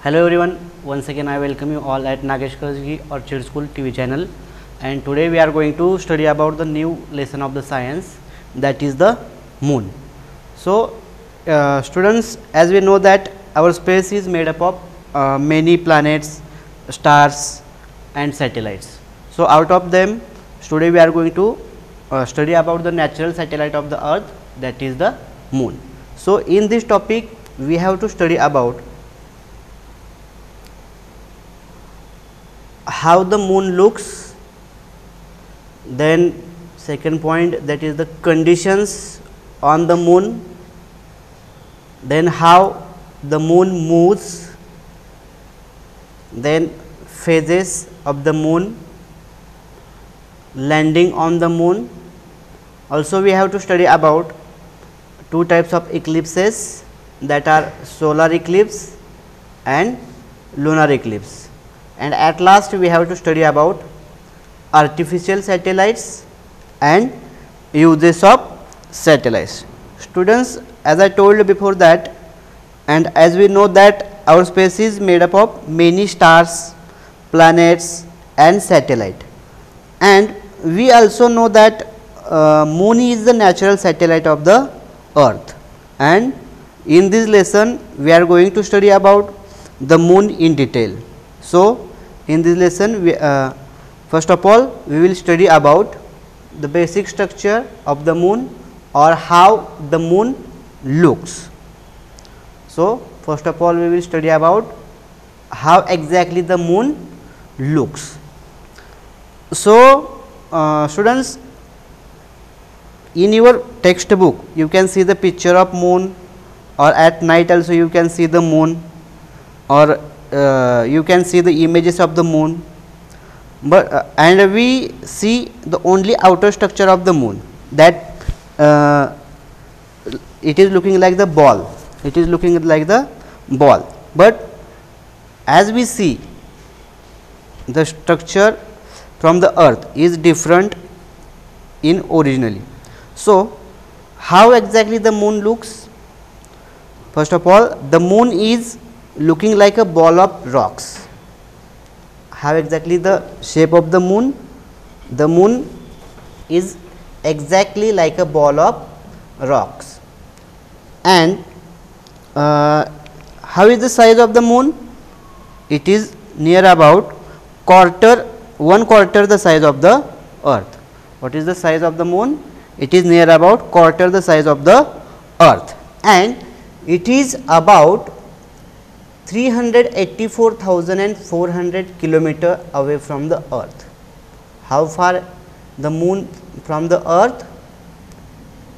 Hello everyone, once again I welcome you all at Nagesh Kazgi Orchid School TV channel, and today we are going to study about the new lesson of the science, that is the moon. So students, as we know that our space is made up of many planets, stars and satellites. So out of them today we are going to study about the natural satellite of the earth, that is the moon. So in this topic we have to study about how the moon looks, then second point, that is the conditions on the moon, then how the moon moves, then phases of the moon, landing on the moon. Also we have to study about two types of eclipses, that are solar eclipse and lunar eclipse. And at last we have to study about artificial satellites and uses of satellites. Students, as I told you before that, and as we know that our space is made up of many stars, planets and satellite, and we also know that moon is the natural satellite of the earth, and in this lesson we are going to study about the moon in detail. So in this lesson we, first of all we will study about the basic structure of the moon, or how the moon looks. So first of all we will study about how exactly the moon looks. So students, in your textbook you can see the picture of moon, or at night also you can see the moon, or you can see the images of the moon, but and we see the only outer structure of the moon, that it is looking like the ball, but as we see the structure from the earth is different in originally. So how exactly the moon looks? First of all, the moon is looking like a ball of rocks. How exactly the shape of the moon? The moon is exactly like a ball of rocks. And how is the size of the moon? It is near about one quarter the size of the earth. What is the size of the moon? It is near about quarter the size of the earth, and it is about 384,400 kilometer away from the earth. How far the moon from the earth?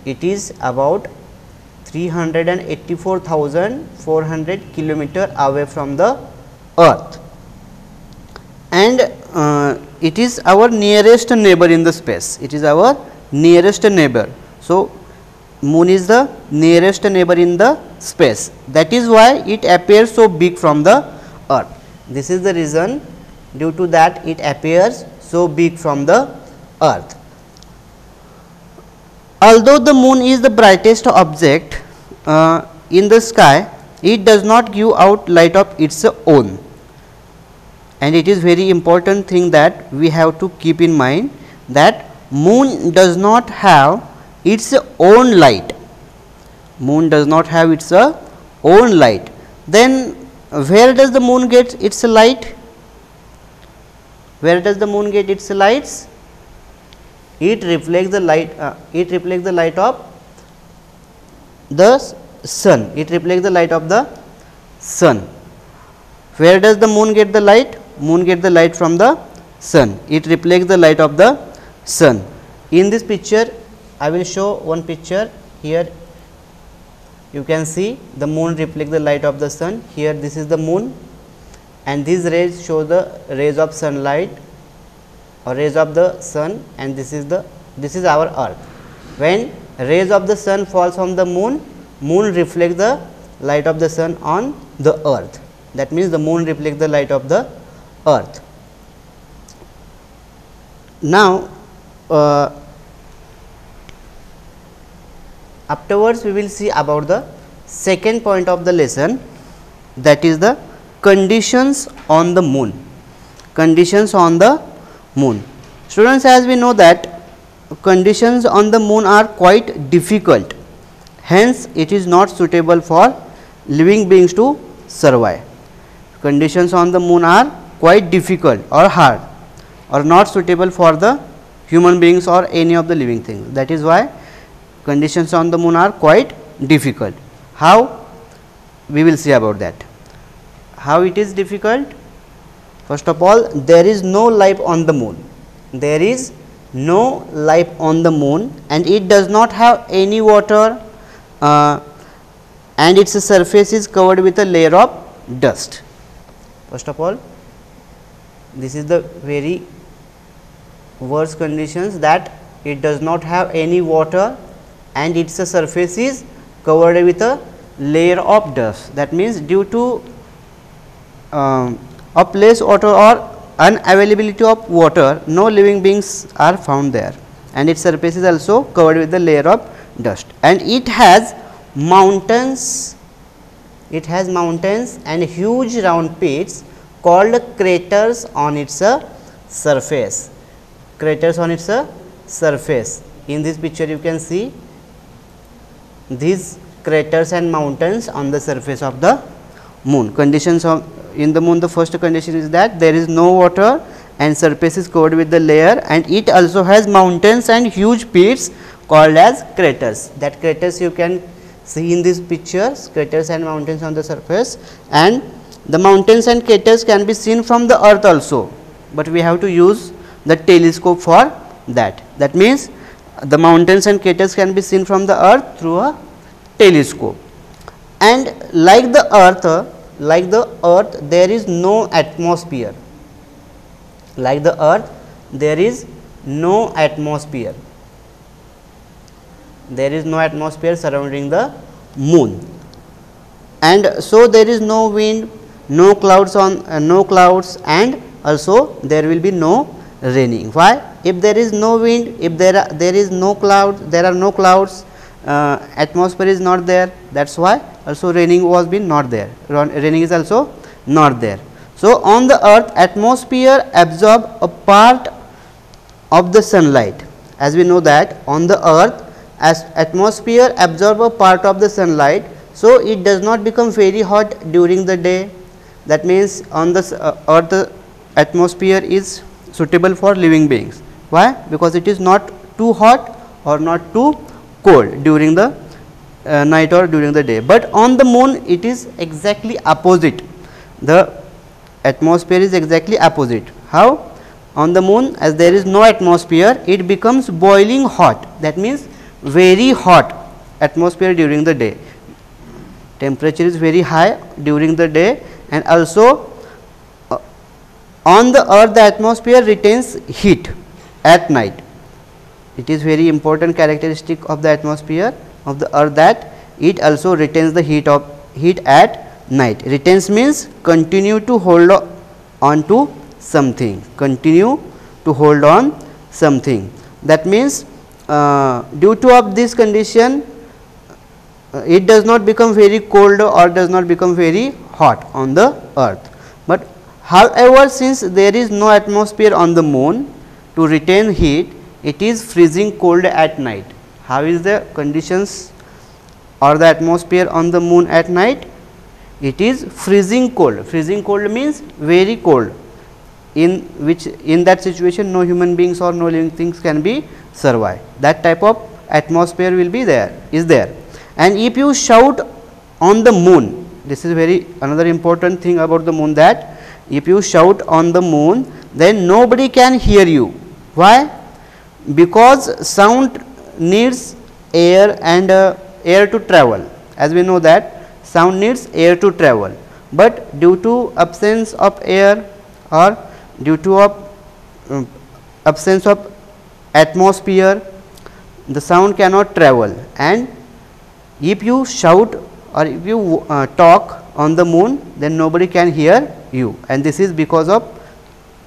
It is about 384,400 kilometer away from the earth, and it is our nearest neighbor in the space. It is our nearest neighbor. So moon is the nearest neighbor in the space, that is why it appears so big from the earth. This is the reason, due to that it appears so big from the earth. Although the moon is the brightest object in the sky, it does not give out light of its own, and it is very important thing that we have to keep in mind, that moon does not have its own light. Moon does not have its own light. Then where does the moon get its light? Where does the moon get its lights? It reflects the light. It reflects the light of the sun. It reflects the light of the sun. Where does the moon get the light? Moon get the light from the sun. It reflects the light of the sun. In this picture, I will show one picture. Here you can see the moon reflect the light of the sun. Here this is the moon, and these rays show the rays of sunlight or rays of the sun, and this is our earth. When rays of the sun falls on the moon, moon reflects the light of the sun on the earth. That means the moon reflects the light of the earth. Now afterwards we will see about the second point of the lesson, that is the conditions on the moon. Conditions on the moon. Students, as we know that conditions on the moon are quite difficult, hence it is not suitable for living beings to survive. Conditions on the moon are quite difficult or hard or not suitable for the human beings or any of the living things. That is why conditions on the moon are quite difficult. How? We will see about that. How it is difficult? First of all, there is no life on the moon. There is no life on the moon, and it does not have any water, and its surface is covered with a layer of dust. First of all, this is the very worst conditions, that it does not have any water and its surface is covered with a layer of dust. That means, due to of less water or unavailability of water, no living beings are found there, and its surface is also covered with the layer of dust, and it has mountains. It has mountains and huge round pits called craters on its surface. Craters on its surface. In this picture you can see these craters and mountains on the surface of the moon. Conditions of in the moon, the first condition is that there is no water and surface is covered with the layer, and it also has mountains and huge pits called as craters. That craters you can see in these pictures, craters and mountains on the surface, and the mountains and craters can be seen from the earth also, but we have to use the telescope for that. That means, the mountains and craters can be seen from the earth through a telescope, and like the earth, there is no atmosphere. Like the earth, there is no atmosphere. There is no atmosphere surrounding the moon, and so there is no wind, no clouds and also there will be no raining. Why? If there is no wind, if there is no cloud, there are no clouds, atmosphere is not there. That is why also raining was been not there. Raining is also not there. So, on the earth, atmosphere absorb a part of the sunlight. As we know that on the earth, as atmosphere absorb a part of the sunlight, so it does not become very hot during the day. That means, on the earth, atmosphere is suitable for living beings. Why? Because it is not too hot or not too cold during the night or during the day. But on the moon, it is exactly opposite. The atmosphere is exactly opposite. How? On the moon, as there is no atmosphere, it becomes boiling hot. That means, very hot atmosphere during the day. Temperature is very high during the day, and also on the earth, the atmosphere retains heat at night. It is very important characteristic of the atmosphere of the earth, that it also retains the heat at night. Retains means continue to hold on to something, continue to hold on something. That means, due to of this condition, it does not become very cold or does not become very hot on the earth. But however, since there is no atmosphere on the moon to retain heat, it is freezing cold at night. How is the conditions or the atmosphere on the moon at night? It is freezing cold. Freezing cold means very cold, in which in that situation no human beings or no living things can be survive. That type of atmosphere will be there, is there. And if you shout on the moon, this is very another important thing about the moon, that if you shout on the moon, then nobody can hear you. Why? Because sound needs air and air to travel. As we know that sound needs air to travel, but due to absence of air or due to absence of atmosphere, the sound cannot travel, and if you shout or if you talk on the moon, then nobody can hear you, and this is because of,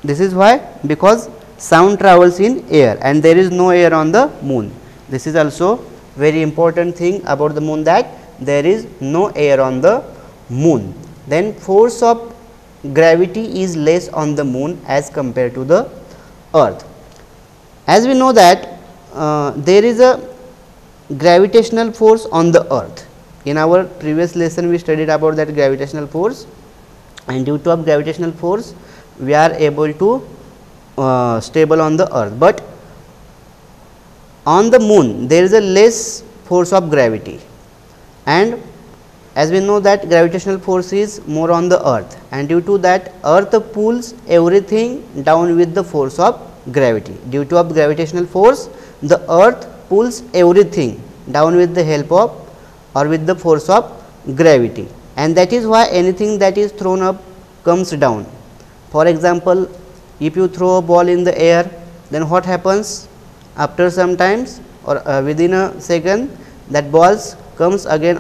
this is why, because sound travels in air and there is no air on the moon. This is also very important thing about the moon, that there is no air on the moon. Then force of gravity is less on the moon as compared to the earth. As we know that there is a gravitational force on the earth. In our previous lesson we studied about that gravitational force, and due to gravitational force we are able to stable on the earth, but on the moon there is a less force of gravity, and as we know that gravitational force is more on the earth, and due to that earth pulls everything down with the force of gravity. Due to gravitational force the earth pulls everything down with the help of or with the force of gravity, and that is why anything that is thrown up comes down. For example, if you throw a ball in the air, then what happens? After some times or within a second, that balls comes again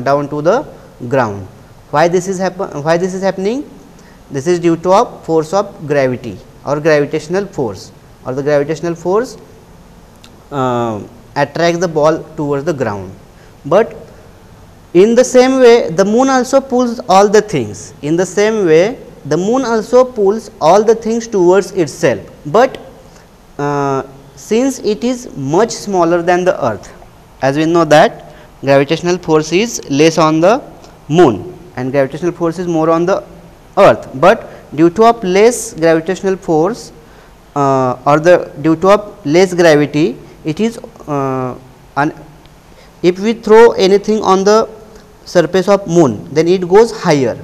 down to the ground. Why this is happening? This is due to a force of gravity or gravitational force, or the gravitational force attracts the ball towards the ground. But in the same way the moon also pulls all the things. In the same way the moon also pulls all the things towards itself, but since it is much smaller than the earth, as we know that gravitational force is less on the moon and gravitational force is more on the earth, but due to less gravitational force due to less gravity, it is if we throw anything on the surface of moon, then it goes higher.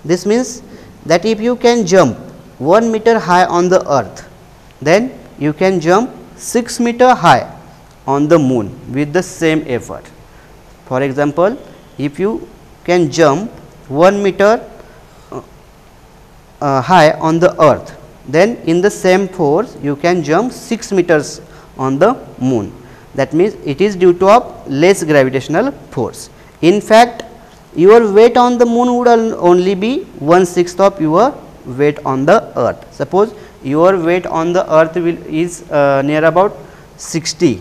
This means that if you can jump 1 meter high on the earth, then you can jump 6 meter high on the moon with the same effort. For example, if you can jump 1 meter high on the earth, then in the same force you can jump 6 meters on the moon. That means it is due to less gravitational force. In fact, your weight on the moon would only be 1/6 of your weight on the earth. Suppose your weight on the earth is near about 60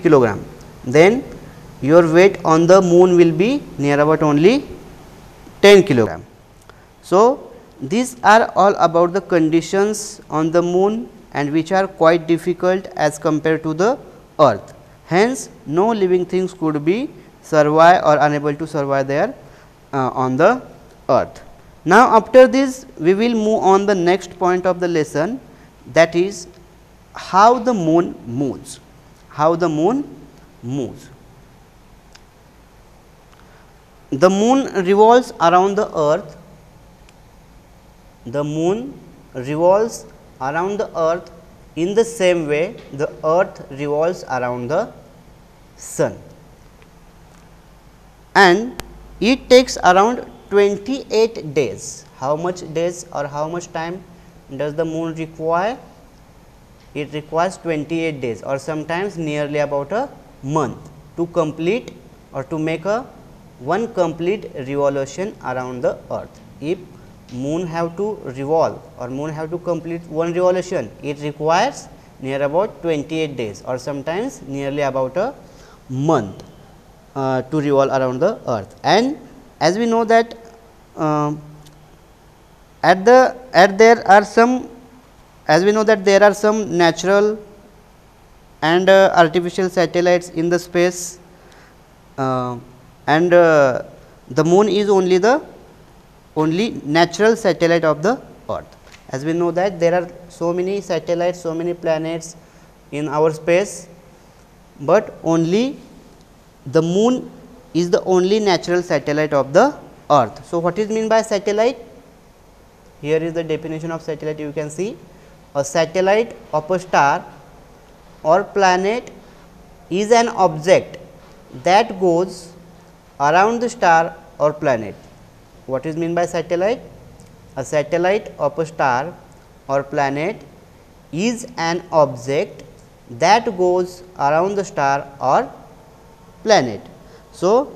kilogram, then your weight on the moon will be near about only 10 kilogram. So, these are all about the conditions on the moon, and which are quite difficult as compared to the earth. Hence, no living things could be survive or unable to survive there on the earth. Now, after this we will move on the next point of the lesson, that is how the moon moves. How the moon moves. The moon revolves around the earth. The moon revolves around the earth in the same way the earth revolves around the sun, and it takes around 28 days. How much days or how much time does the moon require? It requires 28 days or sometimes nearly about a month to complete or to make one complete revolution around the earth. If moon have to revolve or moon have to complete one revolution, it requires near about 28 days or sometimes nearly about a month to revolve around the earth. And as we know that there are some natural and artificial satellites in the space, and the moon is only the natural satellite of the earth. As we know that there are so many satellites, so many planets in our space, but only the moon is the only natural satellite of the earth. So, what is mean by satellite? Here is the definition of satellite. You can see a satellite of a star or planet is an object that goes around the star or planet. What is mean by satellite? A satellite of a star or planet is an object that goes around the star or planet. So,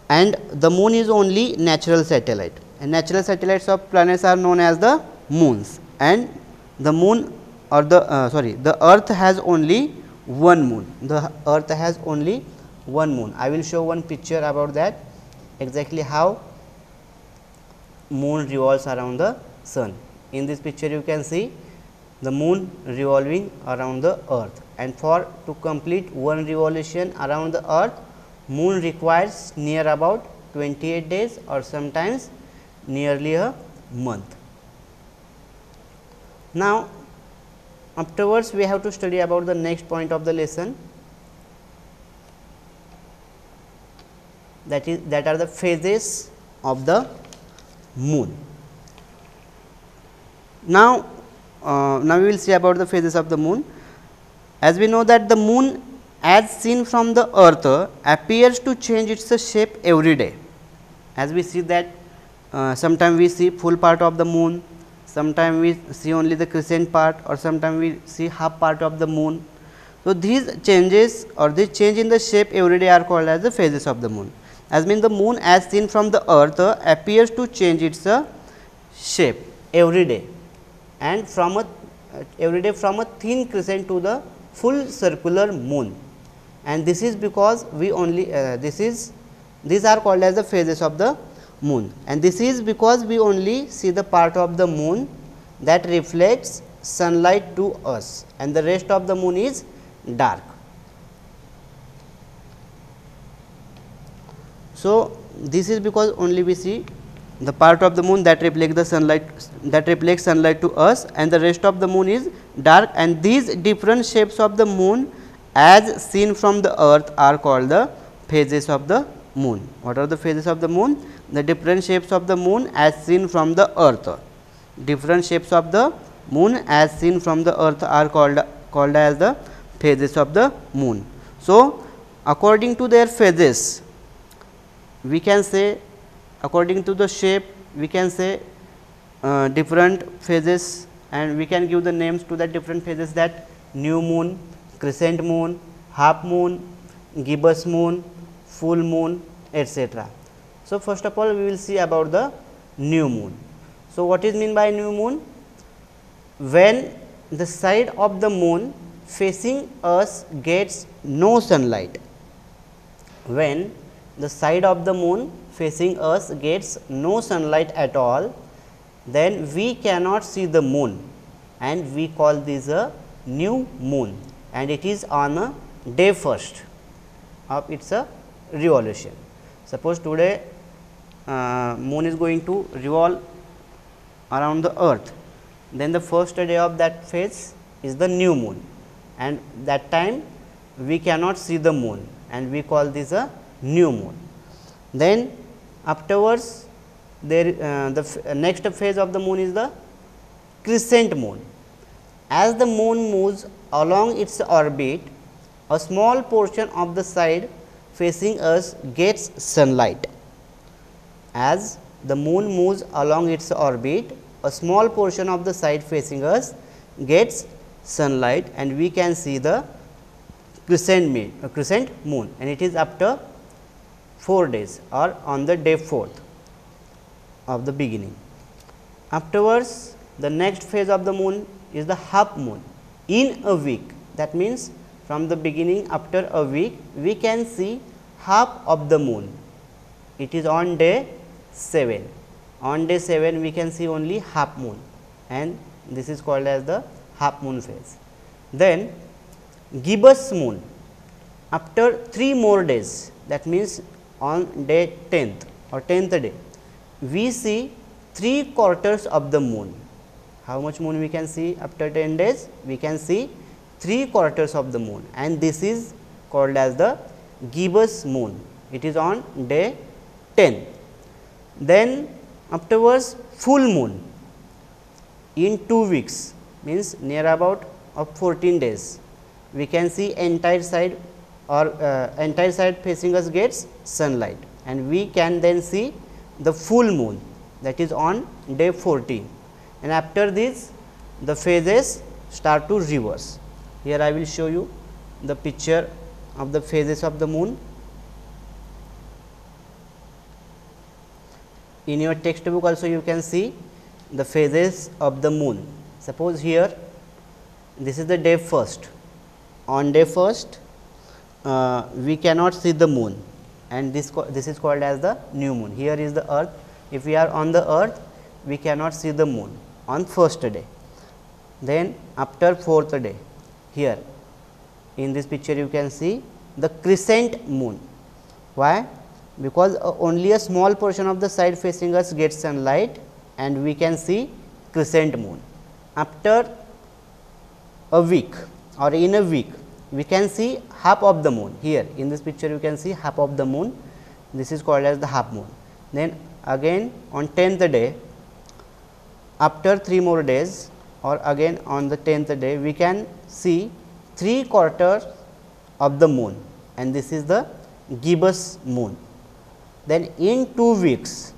and the moon is only natural satellite, and natural satellites of planets are known as the moons, and the moon or the earth has only one moon. The earth has only one moon. I will show one picture about that, exactly how moon revolves around the sun. In this picture you can see the moon revolving around the earth, and for to complete one revolution around the earth, moon requires near about 28 days or sometimes nearly a month. Now, afterwards we have to study about the next point of the lesson, that are the phases of the moon. Now we will see about the phases of the moon. As we know that the moon as seen from the earth appears to change its shape every day. As we see that sometime we see full part of the moon, sometime we see only the crescent part, or sometime we see half part of the moon. So, these changes or this change in the shape every day are called as the phases of the moon. As mean the moon as seen from the earth appears to change its shape every day, and from a every day from a thin crescent to the full circular moon, and this is because we only these are called as the phases of the moon, and this is because we only see the part of the moon that reflects sunlight to us, and the rest of the moon is dark. So, this is because only we see the part of the moon that reflects the sunlight to us, and the rest of the moon is dark, and these different shapes of the moon as seen from the earth are called the phases of the moon. What are the phases of the moon? The different shapes of the moon as seen from the earth. Different shapes of the moon as seen from the earth are called as the phases of the moon. So, according to their phases, we can say, according to the shape we can say different phases, and we can give the names to the different phases, that new moon, crescent moon, half moon, gibbous moon, full moon, etc. So, first of all we will see about the new moon. So, what is mean by new moon? When the side of the moon facing us gets no sunlight. When the side of the moon facing us gets no sunlight at all, then we cannot see the moon, and we call this a new moon, and it is on a day first of its a revolution. Suppose today moon is going to revolve around the earth, then the first day of that phase is the new moon, and that time we cannot see the moon, and we call this a new moon. Then afterwards there the next phase of the moon is the crescent moon. As the moon moves along its orbit, a small portion of the side facing us gets sunlight. As the moon moves along its orbit, a small portion of the side facing us gets sunlight, and we can see the crescent moon, and it is after 4 days or on the day 4th of the beginning. Afterwards, the next phase of the moon is the half moon. In a week, that means from the beginning after a week, we can see half of the moon. It is on day 7. On day 7, we can see only half moon, and this is called as the half moon phase. Then gibbous moon, after 3 more days, that means on day 10th or 10th day, we see 3/4 of the moon. How much moon we can see after 10 days? We can see 3/4 of the moon, and this is called as the gibbous moon. It is on day 10. Then afterwards full moon in 2 weeks, means near about of 14 days, we can see entire side or entire side facing us gets sunlight, and we can then see the full moon, that is on day 14, and after this the phases start to reverse. Here I will show you the picture of the phases of the moon. In your textbook also you can see the phases of the moon. Suppose here this is the day 1st. On day 1st we cannot see the moon, and this is called as the new moon. Here is the earth, If we are on the earth, we cannot see the moon on first day. Then after fourth day, here in this picture you can see the crescent moon. Why? Because only a small portion of the side facing us gets sunlight and we can see crescent moon. After a week or in a week, we can see half of the moon. Here in this picture you can see half of the moon, this is called as the half moon. Then again on 10th day, after 3 more days or again on the 10th day, we can see 3/4 of the moon, and this is the gibbous moon. Then in 2 weeks,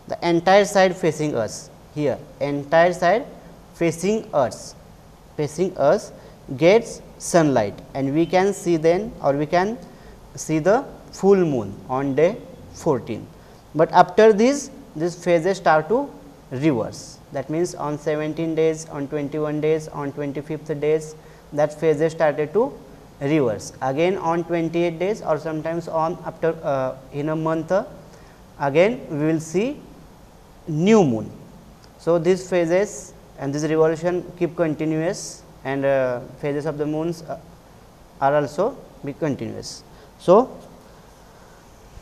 the entire side facing us, here entire side facing us gets sunlight, and we can see then, or we can see the full moon on day 14. But after this, these phases start to reverse. That means on 17 days, on 21 days, on 25th days, that phases started to reverse. Again on 28 days or sometimes on after in a month, again we will see new moon. So these phases and this revolution keep continuous, and phases of the moons are also be continuous. So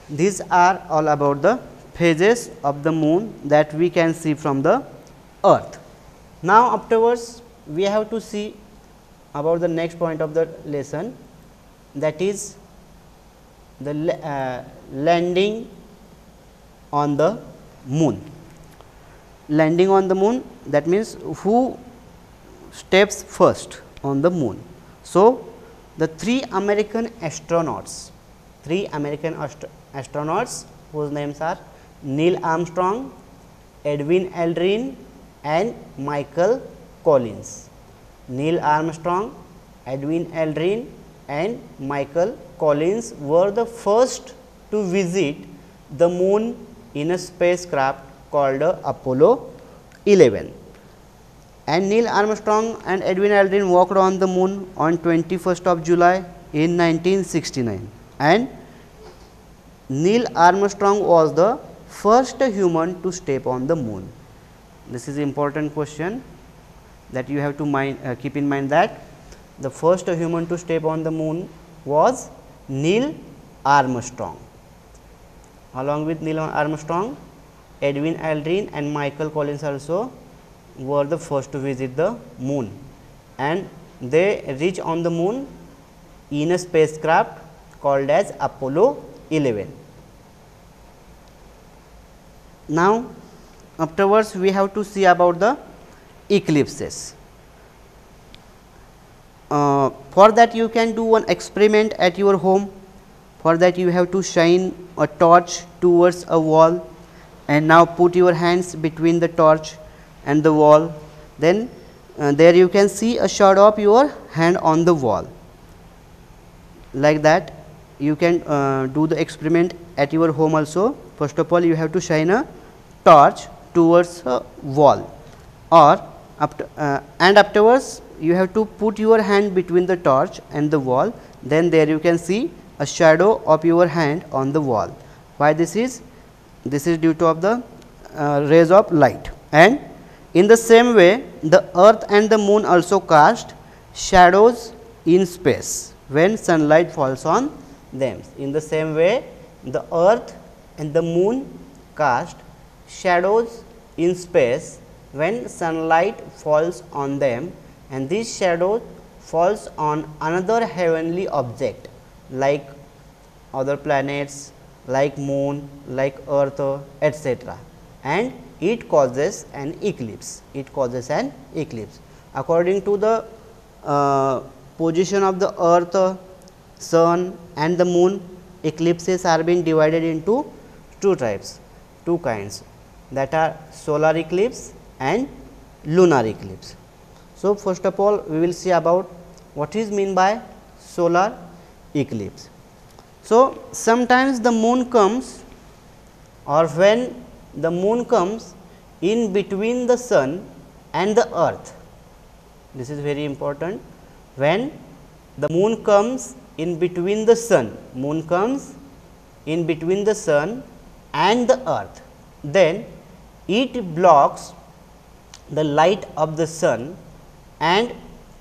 these are all about the phases of the moon that we can see from the earth. Now afterwards we have to see about the next point of the lesson, that is the landing on the moon. Landing on the moon, that means who steps first on the moon. So the 3 American astronauts whose names are Neil Armstrong, Edwin Aldrin and Michael Collins. Neil Armstrong, Edwin Aldrin and Michael Collins were the first to visit the moon in a spacecraft called Apollo 11. And Neil Armstrong and Edwin Aldrin walked on the moon on 21st of July in 1969. And Neil Armstrong was the first human to step on the moon. This is important question that you have to keep in mind, that the first human to step on the moon was Neil Armstrong. Along with Neil Armstrong, Edwin Aldrin and Michael Collins also were the first to visit the moon, and they reached on the moon in a spacecraft called as Apollo 11. Now afterwards we have to see about the eclipses. For that you can do one experiment at your home. For that you have to shine a torch towards a wall, and now put your hands between the torch and the wall. Then there you can see a shadow of your hand on the wall. Like that you can do the experiment at your home also. First of all you have to shine a torch towards a wall, or afterwards you have to put your hand between the torch and the wall. Then there you can see a shadow of your hand on the wall. Why this is? This is due to of the rays of light. And in the same way, the earth and the moon also cast shadows in space when sunlight falls on them. In the same way, the earth and the moon cast shadows in space when sunlight falls on them, and this shadow falls on another heavenly object like other planets, like moon, like earth, etc., and it causes an eclipse. According to the position of the earth, sun and the moon, eclipses are being divided into two kinds, that are solar eclipse and lunar eclipse. So first of all we will see about what is mean by solar eclipse. So sometimes the moon comes, or when the moon comes in between the sun and the earth. This is very important. When the moon comes in between the sun, and the earth. then it blocks the light of the sun and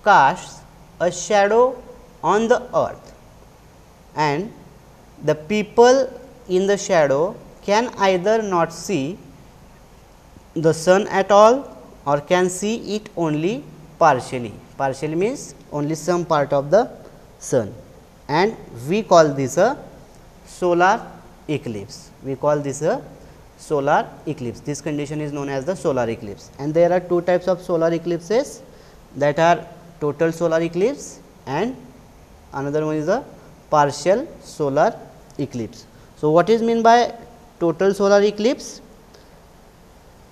casts a shadow on the earth, and the people in the shadow can either not see the sun at all or can see it only partially. Partially means only some part of the sun, and we call this a solar eclipse. We call this a solar eclipse. This condition is known as the solar eclipse, and there are two types of solar eclipses, that are total solar eclipse and another one is a partial solar eclipse. So, what is mean by total solar eclipse?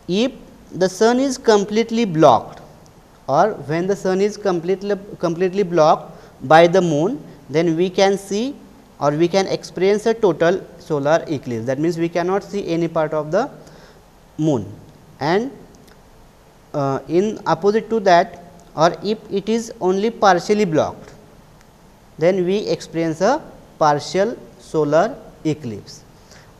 If the sun is completely blocked, or when the sun is completely blocked by the moon, then we can see or we can experience a total solar eclipse. That means, we cannot see any part of the moon, and in opposite to that, or if it is only partially blocked, then we experience a partial solar eclipse,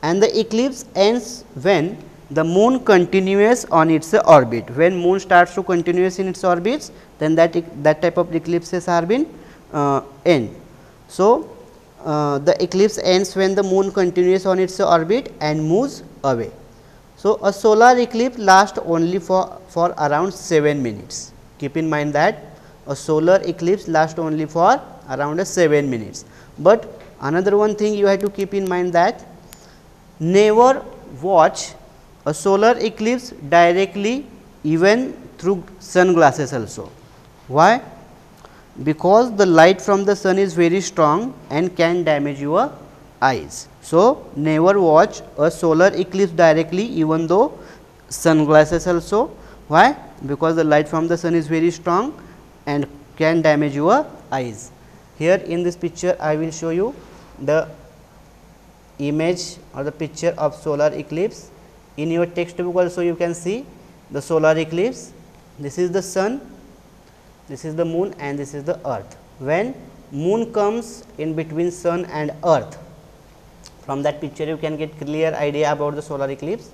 and the eclipse ends when the moon continues on its orbit. When moon starts to continuous in its orbits, then that type of eclipses are been end. So, the eclipse ends when the moon continues on its orbit and moves away. So, a solar eclipse lasts only for around 7 minutes. Keep in mind that a solar eclipse lasts only for around 7 minutes. But another one thing you have to keep in mind, that never watch a solar eclipse directly, even through sunglasses also. Why? Because the light from the sun is very strong and can damage your eyes. So, never watch a solar eclipse directly, even though sunglasses also. Why? Because the light from the sun is very strong and can damage your eyes. Here in this picture, I will show you the image or the picture of solar eclipse. In your textbook also you can see the solar eclipse. This is the sun, this is the moon, and this is the earth. When moon comes in between sun and earth, from that picture you can get clear idea about the solar eclipse.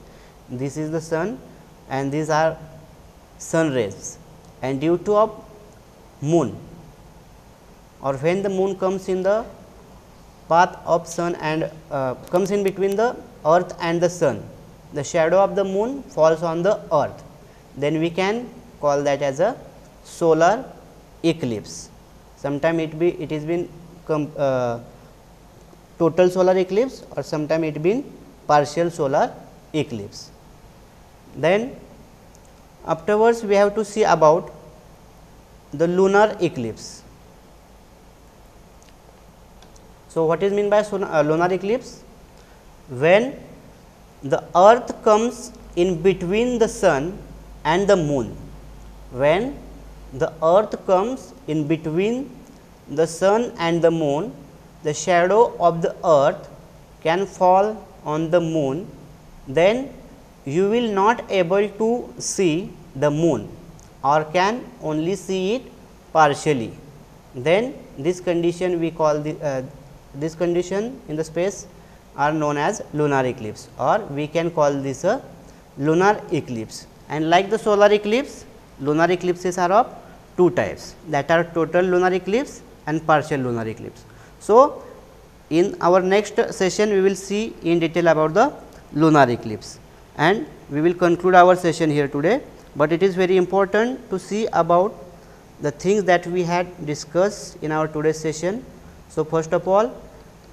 This is the sun and these are sun rays, and due to of moon, or when the moon comes in the path of sun and comes in between the earth and the sun, the shadow of the moon falls on the earth, then we can call that as a solar eclipse. Sometime it is been total solar eclipse, or sometime it been partial solar eclipse. Then afterwards we have to see about the lunar eclipse. So, what is mean by lunar eclipse? When the earth comes in between the sun and the moon. When the earth comes in between the sun and the moon, the shadow of the earth can fall on the moon, then you will not able to see the moon, or can only see it partially. Then this condition we call this condition in the space are known as lunar eclipse, or we can call this a lunar eclipse. And like the solar eclipse, lunar eclipses are of two types, that are total lunar eclipse and partial lunar eclipse. So, in our next session we will see in detail about the lunar eclipse, and we will conclude our session here today. But it is very important to see about the things that we had discussed in our today's session. So, first of all,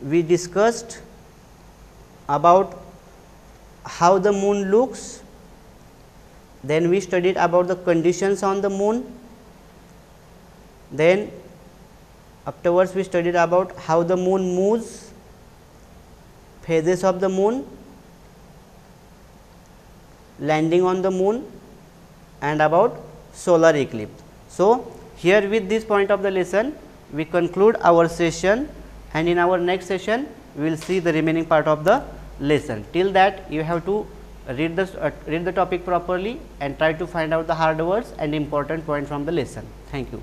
we discussed about how the moon looks, then we studied about the conditions on the moon, then afterwards we studied about how the moon moves, phases of the moon, landing on the moon, and about solar eclipse. So, here with this point of the lesson we conclude our session, and in our next session we will see the remaining part of the lesson. Till that, you have to read the topic properly and try to find out the hard words and important point from the lesson. Thank you.